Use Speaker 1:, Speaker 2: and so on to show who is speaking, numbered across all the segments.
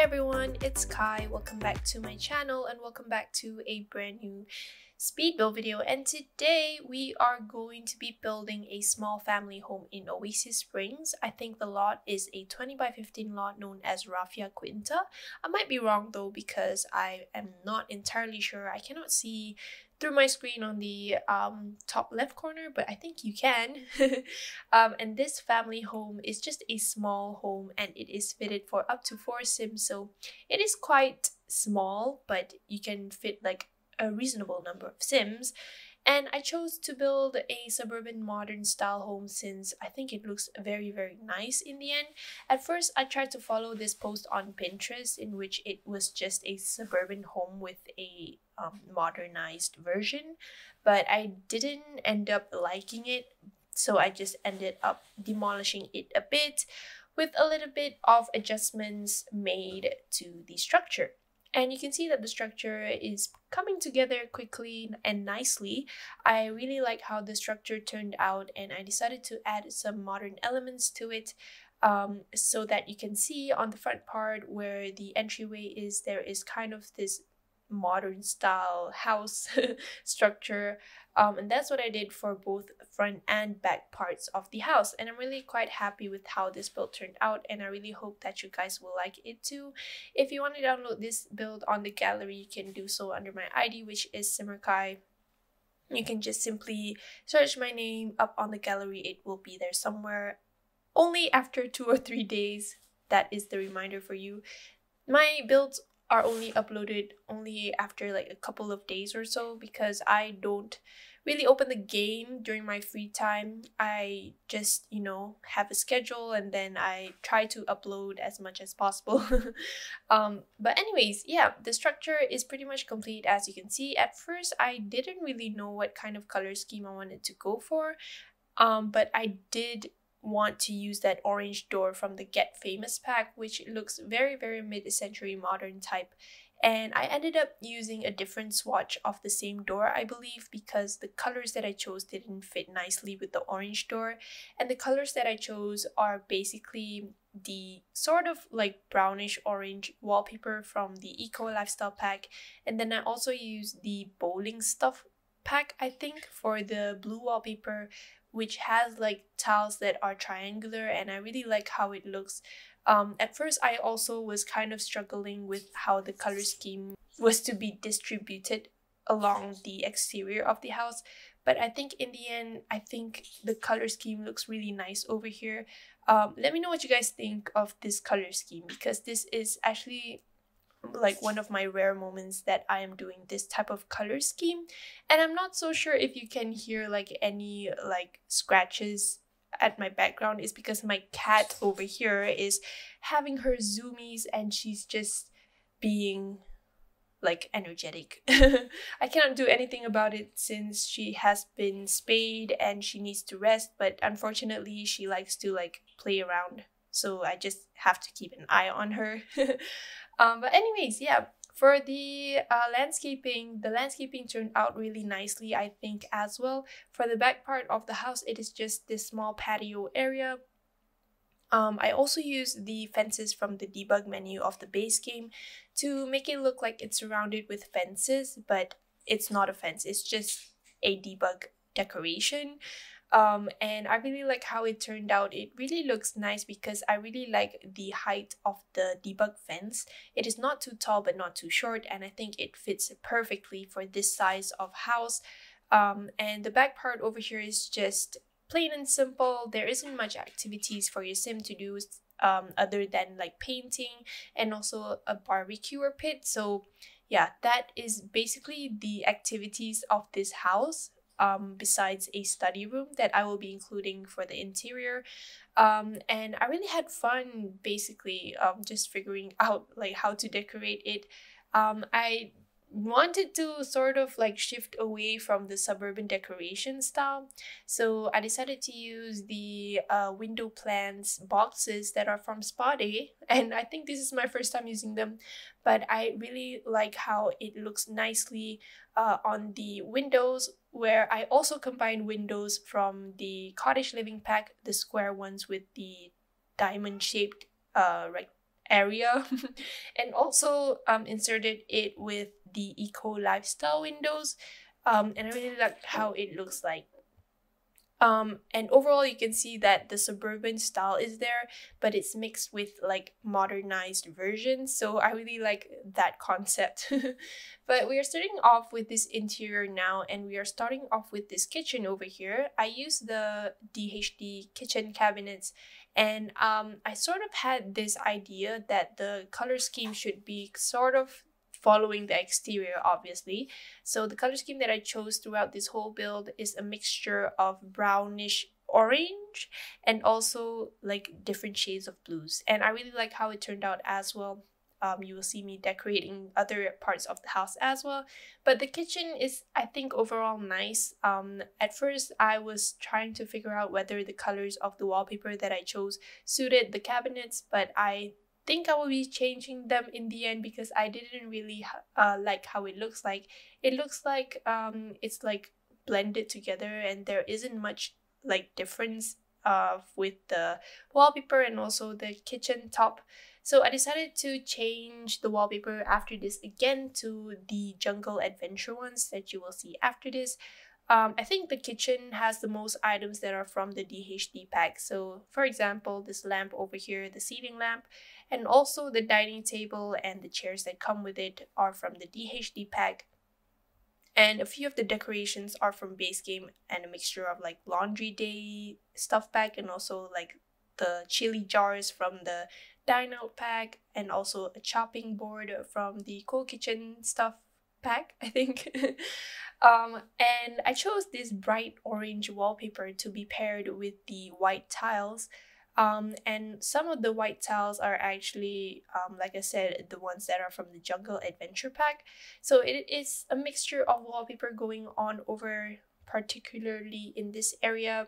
Speaker 1: everyone, it's Kai. Welcome back to my channel and welcome back to a brand new speed build video. And today we are going to be building a small family home in Oasis Springs. I think the lot is a 20 by 15 lot known as Raffia Quinta. I might be wrong though because I am not entirely sure. I cannot see through my screen on the top left corner, but I think you can. And this family home is just a small home and it is fitted for up to 4 sims, so it is quite small, but you can fit like a reasonable number of sims. And I chose to build a suburban modern style home since I think it looks very nice in the end. At first, I tried to follow this post on Pinterest in which it was just a suburban home with a modernized version, but I didn't end up liking it, so I just ended up demolishing it a bit with a little bit of adjustments made to the structure. And you can see that the structure is coming together quickly and nicely. I really like how the structure turned out, and I decided to add some modern elements to it so that you can see on the front part where the entryway is, there is kind of this modern style house structure, and that's what I did for both front and back parts of the house. And I'm really quite happy with how this build turned out, and I really hope that you guys will like it too. If you want to download this build on the gallery, you can do so under my ID, which is simmerkhai. You can just simply search my name up on the gallery. It will be there somewhere. Only after 2 or 3 days, that is the reminder for you. My builds are only uploaded only after like a couple of days or so because I don't really open the game during my free time. I just, have a schedule and then I try to upload as much as possible. But anyways, yeah, the structure is pretty much complete as you can see. At first, I didn't really know what kind of color scheme I wanted to go for, but I did want to use that orange door from the Get Famous pack, which looks very mid-century modern type. And I ended up using a different swatch of the same door, I believe, because the colors that I chose didn't fit nicely with the orange door. And the colors that I chose are basically the sort of like brownish orange wallpaper from the Eco Lifestyle pack. And then I also used the Bowling Stuff pack, I think, for the blue wallpaper, which has like tiles that are triangular, and I really like how it looks. At first, I also was kind of struggling with how the color scheme was to be distributed along the exterior of the house, but I think in the end, I think the color scheme looks really nice over here. Let me know what you guys think of this color scheme, because this is actually like one of my rare moments that I am doing this type of color scheme. And I'm not so sure if you can hear like any like scratches at my background. Is because my cat over here is having her zoomies and she's just being like energetic. I cannot do anything about it since she has been spayed and she needs to rest, but unfortunately she likes to like play around, so I just have to keep an eye on her. But anyways, yeah, for the landscaping turned out really nicely, I think, as well. For the back part of the house, it is just this small patio area. I also used the fences from the debug menu of the base game to make it look like it's surrounded with fences, but it's not a fence, it's just a debug decoration. And I really like how it turned out. It really looks nice because I really like the height of the debug fence. It is not too tall but not too short, and I think it fits perfectly for this size of house. And the back part over here is just plain and simple. There isn't much activities for your sim to do other than like painting and also a barbecue or pit. So yeah, that is basically the activities of this house. Besides a study room that I will be including for the interior. And I really had fun basically just figuring out like how to decorate it. I wanted to sort of like shift away from the suburban decoration style, so I decided to use the window plants boxes that are from Spa Day, and I think this is my first time using them, but I really like how it looks nicely on the windows, where I also combined windows from the Cottage Living pack, the square ones with the diamond shaped area and also inserted it with the eco lifestyle windows, and I really like how it looks like. And overall you can see that the suburban style is there, but it's mixed with like modernized versions, so I really like that concept. But we are starting off with this interior now, and we are starting off with this kitchen over here. I use the DHD kitchen cabinets, and I sort of had this idea that the color scheme should be sort of following the exterior, obviously. So the color scheme that I chose throughout this whole build is a mixture of brownish orange and also like different shades of blues, and I really like how it turned out as well. You will see me decorating other parts of the house as well, but the kitchen is, I think, overall nice. At first I was trying to figure out whether the colors of the wallpaper that I chose suited the cabinets, but I think I will be changing them in the end because I didn't really like how it looks like. It looks like it's like blended together, and there isn't much like difference with the wallpaper and also the kitchen top. So I decided to change the wallpaper after this again to the jungle adventure ones that you will see after this. I think the kitchen has the most items that are from the DHD pack. So for example, this lamp over here, the ceiling lamp, and also the dining table and the chairs that come with it are from the DHD pack. And a few of the decorations are from base game and a mixture of like laundry day stuff pack, and also like the chili jars from the dine out pack, and also a chopping board from the cool kitchen stuff pack, I think. And I chose this bright orange wallpaper to be paired with the white tiles. And some of the white tiles are actually, like I said, the ones that are from the Jungle Adventure Pack. So it is a mixture of wallpaper going on over, particularly in this area.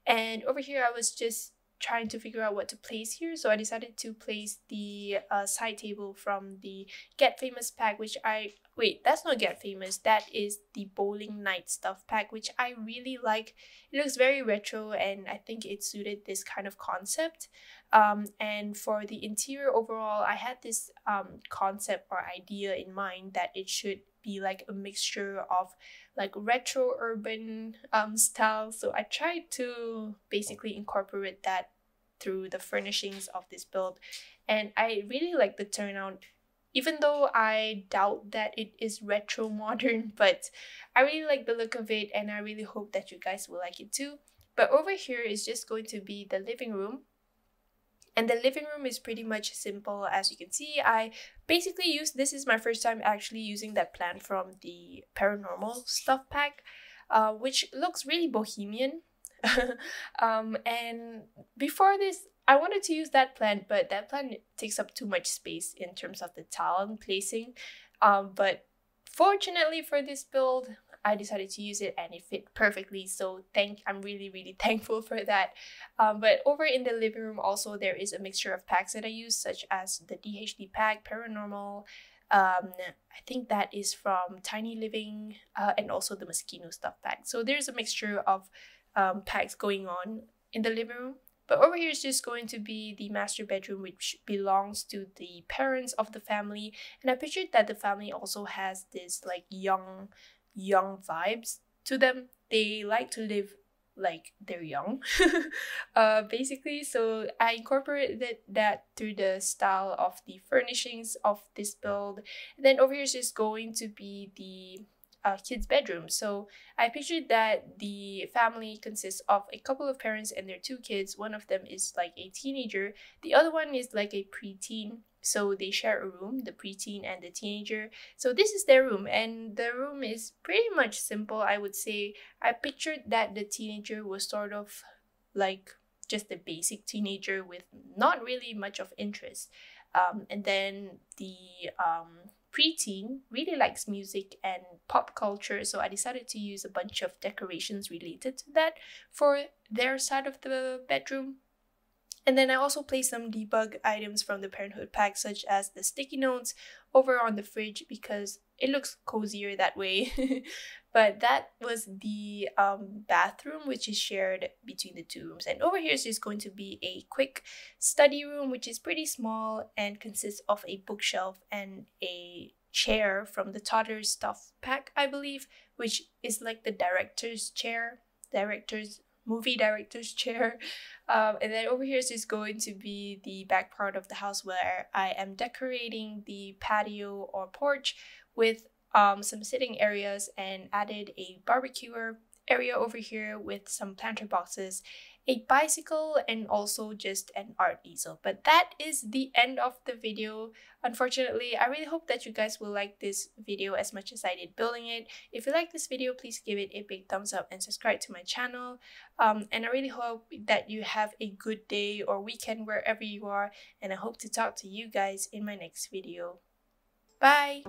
Speaker 1: And over here, I was just trying to figure out what to place here, so I decided to place the side table from the Get Famous pack, which wait, that's not Get Famous, that is the Bowling Night stuff pack, which I really like. It looks very retro, and I think it suited this kind of concept. And for the interior overall, I had this concept or idea in mind that it should be like a mixture of like retro urban style. So I tried to basically incorporate that through the furnishings of this build, and I really like the turnout, even though I doubt that it is retro modern, but I really like the look of it, and I really hope that you guys will like it too. But over here is just going to be the living room. And the living room is pretty much simple. As you can see, I basically this is my first time actually using that plant from the Paranormal stuff pack, which looks really bohemian. And before this, I wanted to use that plant, but that plant takes up too much space in terms of the tile placing. But fortunately for this build, I decided to use it and it fit perfectly, so I'm really thankful for that. But over in the living room also, there is a mixture of packs that I use, such as the DHD pack, Paranormal, I think that is from Tiny Living, and also the Moschino stuff pack. So there's a mixture of packs going on in the living room. But over here is just going to be the master bedroom, which belongs to the parents of the family. And I pictured that the family also has this like young vibes to them. They like to live like they're young, basically. So I incorporated that through the style of the furnishings of this build. And then over here is just going to be the kids' bedroom. So I pictured that the family consists of a couple of parents and their two kids. One of them is like a teenager, the other one is like a preteen. So they share a room, the preteen and the teenager. So this is their room, and the room is pretty much simple, I would say. I pictured that the teenager was sort of like just a basic teenager with not really much of interest. And then the preteen really likes music and pop culture, so I decided to use a bunch of decorations related to that for their side of the bedroom. And then I also placed some debug items from the Parenthood pack, such as the sticky notes over on the fridge, because it looks cozier that way. But that was the bathroom, which is shared between the two rooms. And over here is just going to be a quick study room, which is pretty small and consists of a bookshelf and a chair from the toddler stuff pack, I believe, which is like the director's chair, movie director's chair. And then over here is just going to be the back part of the house where I am decorating the patio or porch with some sitting areas, and added a barbecuer area over here with some planter boxes, a bicycle, and also just an art easel. But that is the end of the video. Unfortunately, I really hope that you guys will like this video as much as I did building it. If you like this video, please give it a big thumbs up and subscribe to my channel. And I really hope that you have a good day or weekend wherever you are, and I hope to talk to you guys in my next video. Bye!